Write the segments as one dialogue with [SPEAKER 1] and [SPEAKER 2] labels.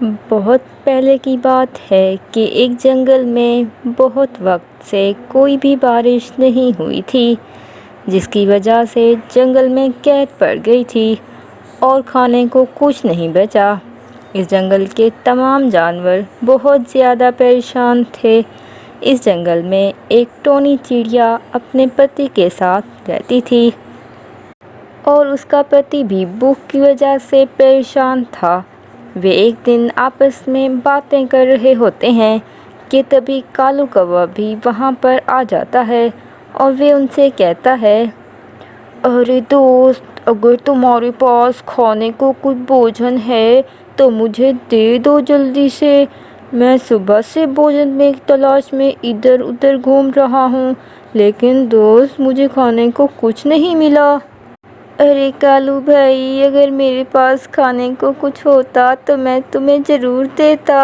[SPEAKER 1] بہت پہلے کی بات ہے کہ ایک جنگل میں بہت وقت سے کوئی بھی بارش نہیں ہوئی تھی، جس کی وجہ سے جنگل میں قحط پڑ گئی تھی اور کھانے کو کچھ نہیں بچا۔ اس جنگل کے تمام جانور بہت زیادہ پریشان تھے۔ اس جنگل میں ایک ٹونی چڑیا اپنے پتی کے ساتھ رہتی تھی اور اس کا پتی بھی بھوک کی وجہ سے پریشان تھا۔ وہ ایک دن آپس میں باتیں کر رہے ہوتے ہیں کہ تبھی کالو کوا بھی وہاں پر آ جاتا ہے اور وہ ان سے کہتا ہے، ارے دوست، اگر تمہارے پاس کھانے کو کچھ بھوجن ہے تو مجھے دے دو جلدی سے۔ میں صبح سے بھوجن میں تلاش میں ادھر ادھر گھوم رہا ہوں، لیکن دوست مجھے کھانے کو کچھ نہیں ملا۔ ارے کالو بھائی، اگر میرے پاس کھانے کو کچھ ہوتا تو میں تمہیں ضرور دیتا۔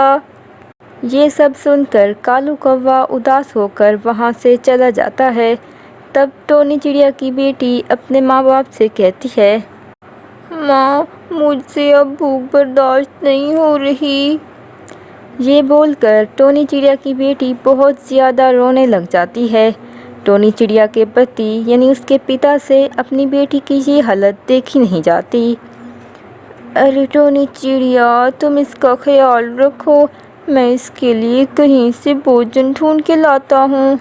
[SPEAKER 1] یہ سب سن کر کالو کوا اداس ہو کر وہاں سے چلا جاتا ہے۔ تب ٹونی چڑیا کی بیٹی اپنے ماں باپ سے کہتی ہے، ماں، مجھ سے اب بھوک برداشت نہیں ہو رہی۔ یہ بول کر ٹونی چڑیا کی بیٹی بہت زیادہ رونے لگ جاتی ہے۔ ٹونی چڑیا کے پتی یعنی اس کے پتا سے اپنی بیٹی کی یہ حالت دیکھی نہیں جاتی۔ ارے ٹونی چڑیا، تم اس کا خیال رکھو، میں اس کے لیے کہیں سے بھوجن ڈھونڈ کے لاتا ہوں۔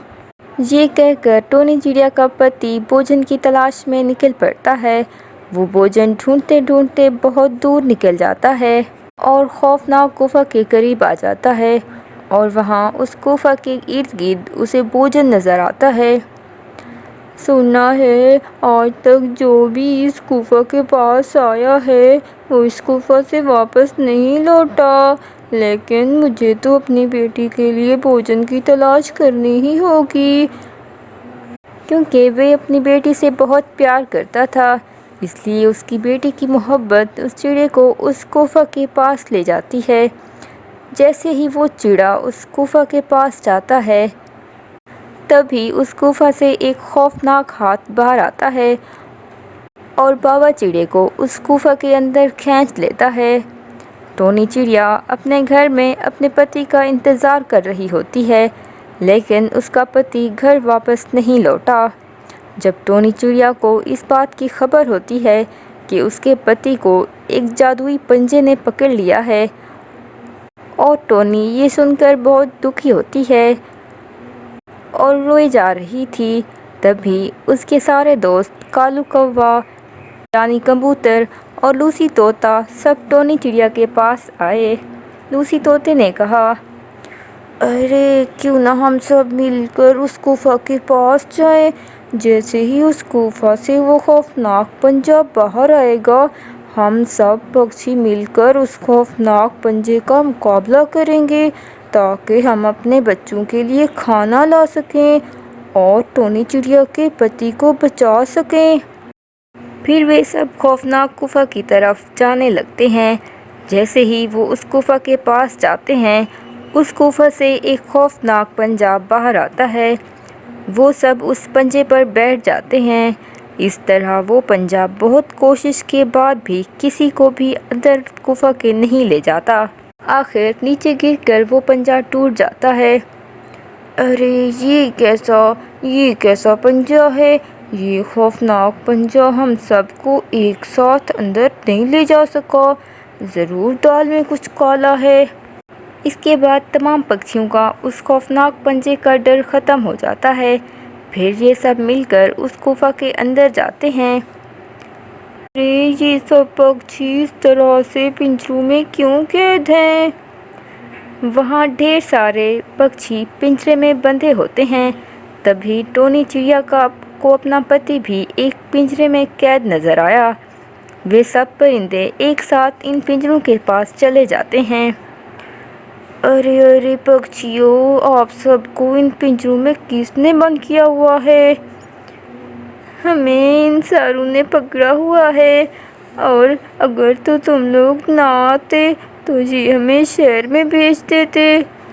[SPEAKER 1] یہ کہہ کر ٹونی چڑیا کا پتی بھوجن کی تلاش میں نکل پڑتا ہے۔ وہ بھوجن ڈھونڈتے ڈھونڈتے بہت دور نکل جاتا ہے اور خوفناک غار کے قریب آ جاتا ہے، اور وہاں اس غار کے ارد گرد اسے بھوجن نظر آتا ہے۔ سنا ہے آج تک جو بھی اس غار کے پاس آیا ہے وہ اس غار سے واپس نہیں لوٹا، لیکن مجھے تو اپنی بیٹی کے لیے بھوجن کی تلاش کرنی ہی ہوگی۔ کیونکہ وہ اپنی بیٹی سے بہت پیار کرتا تھا، اس لیے اس کی بیٹی کی محبت اس چڑے کو اس غار کے پاس لے جاتی ہے۔ جیسے ہی وہ چڑا اس غار کے پاس جاتا ہے، تبھی اس غار سے ایک خوفناک ہاتھ باہر آتا ہے اور بابا چڑے کو اس غار کے اندر کھینچ لیتا ہے۔ ٹونی چڑیا اپنے گھر میں اپنے پتی کا انتظار کر رہی ہوتی ہے، لیکن اس کا پتی گھر واپس نہیں لوٹا۔ جب ٹونی چڑیا کو اس بات کی خبر ہوتی ہے کہ اس کے پتی کو ایک جادوئی پنجے نے پکڑ لیا ہے، اور ٹونی یہ سن کر بہت دکھی ہوتی ہے اور روئے جا رہی تھی، تبھی اس کے سارے دوست کالو کوا، رانی کبوتر اور لوسی طوطا سب ٹونی چڑیا کے پاس آئے۔ لوسی طوطے نے کہا، ارے کیوں نہ ہم سب مل کر اس غار کے پاس جائیں۔ جیسے ہی اس غار سے وہ خوفناک پنجہ باہر آئے گا، ہم سب پکچھی مل کر اس خوفناک پنجے کا مقابلہ کریں گے تاکہ ہم اپنے بچوں کے لیے کھانا لا سکیں اور ٹونی چڑیا کے پتی کو بچا سکیں۔ پھر وہ سب خوفناک غار کی طرف جانے لگتے ہیں۔ جیسے ہی وہ اس غار کے پاس جاتے ہیں، اس غار سے ایک خوفناک پنجہ باہر آتا ہے۔ وہ سب اس پنجے پر بیٹھ جاتے ہیں۔ اس طرح وہ پنجہ بہت کوشش کے بعد بھی کسی کو بھی اندر غار کے نہیں لے جاتا۔ آخر نیچے گر کر وہ پنجہ ٹوٹ جاتا ہے۔ ارے یہ کیسا پنجہ ہے؟ یہ خوفناک پنجہ ہم سب کو ایک ساتھ اندر نہیں لے جا سکا، ضرور دال میں کچھ کالا ہے۔ اس کے بعد تمام پکچھیوں کا اس خوفناک پنجے کا ڈر ختم ہو جاتا ہے۔ پھر یہ سب مل کر اس غار کے اندر جاتے ہیں۔ ارے یہ سب پکچھی اس طرح سے پنجروں میں کیوں قید ہیں؟ وہاں ڈھیر سارے پکچھی پنجرے میں بندھے ہوتے ہیں۔ تبھی ٹونی چڑیا کو اپنا پتی بھی ایک پنجرے میں قید نظر آیا۔ وہ سب پرندے ایک ساتھ ان پنجروں کے پاس چلے جاتے ہیں۔ ارے پکچھیوں، آپ سب کو ان پنجروں میں کس نے بند کیا ہوا ہے؟ ہمیں ان ساروں نے پکڑا ہوا ہے، اور اگر تو تم لوگ نہ آتے تو یہ ہمیں شہر میں بھیج دیتے،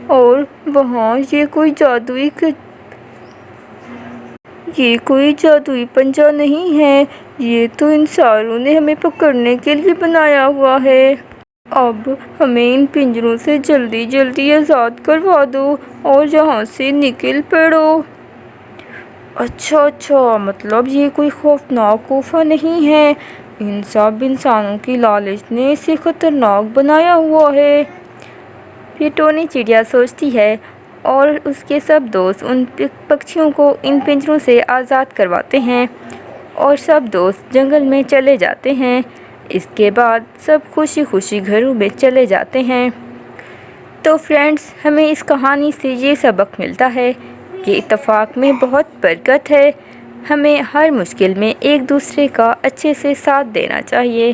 [SPEAKER 1] اور وہاں یہ کوئی جادوئی پنجہ نہیں ہے، یہ تو ان ساروں نے ہمیں پکڑنے کے لیے بنایا ہوا ہے۔ اب ہمیں ان پنجروں سے جلدی جلدی آزاد کروا دو اور یہاں سے نکل پڑو۔ اچھا، مطلب یہ کوئی خوفناک گفا نہیں ہے۔ ان سب انسانوں کی لالچ نے اسے خطرناک بنایا ہوا ہے، یہ ٹونی چڑیا سوچتی ہے، اور اس کے سب دوست ان پکشیوں کو ان پنجروں سے آزاد کرواتے ہیں اور سب دوست جنگل میں چلے جاتے ہیں۔ اس کے بعد سب خوشی خوشی گھروں میں چلے جاتے ہیں۔ تو فرینڈز، ہمیں اس کہانی سے یہ سبق ملتا ہے کہ اتفاق میں بہت برکت ہے۔ ہمیں ہر مشکل میں ایک دوسرے کا اچھے سے ساتھ دینا چاہیے۔